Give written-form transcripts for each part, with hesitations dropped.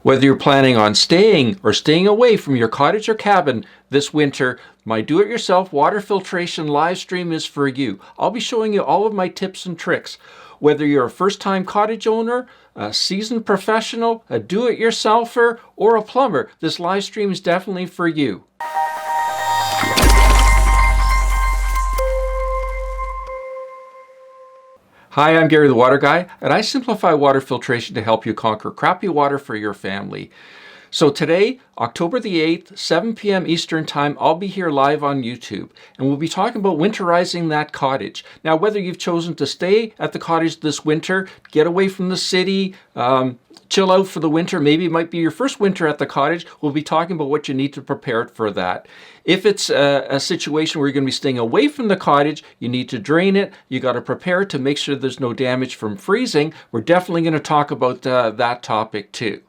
Whether you're planning on staying or staying away from your cottage or cabin this winter, my do-it-yourself water filtration live stream is for you. I'll be showing you all of my tips and tricks. Whether you're a first-time cottage owner, a seasoned professional, a do-it-yourselfer, or a plumber, this live stream is definitely for you. Hi, I'm Gary the Water Guy, and I simplify water filtration to help you conquer crappy water for your family. So today, October the 8th, 7 p.m. Eastern Time, I'll be here live on YouTube, and we'll be talking about winterizing that cottage. Now, whether you've chosen to stay at the cottage this winter, get away from the city, chill out for the winter, maybe it might be your first winter at the cottage, we'll be talking about what you need to prepare for that. If it's a situation where you're going to be staying away from the cottage, you need to drain it, you got to prepare to make sure there's no damage from freezing. We're definitely going to talk about that topic too.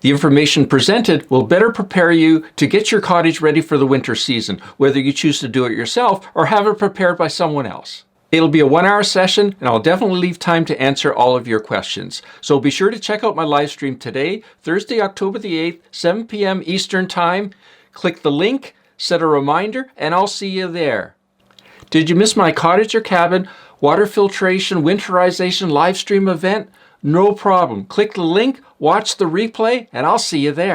The information presented will better prepare you to get your cottage ready for the winter season, whether you choose to do it yourself or have it prepared by someone else. It'll be a 1-hour session, and I'll definitely leave time to answer all of your questions. So be sure to check out my live stream today, Thursday, October the 8th, 7 p.m. Eastern Time. Click the link, set a reminder, and I'll see you there. Did you miss my cottage or cabin water filtration winterization live stream event? No problem. Click the link, watch the replay, and I'll see you there.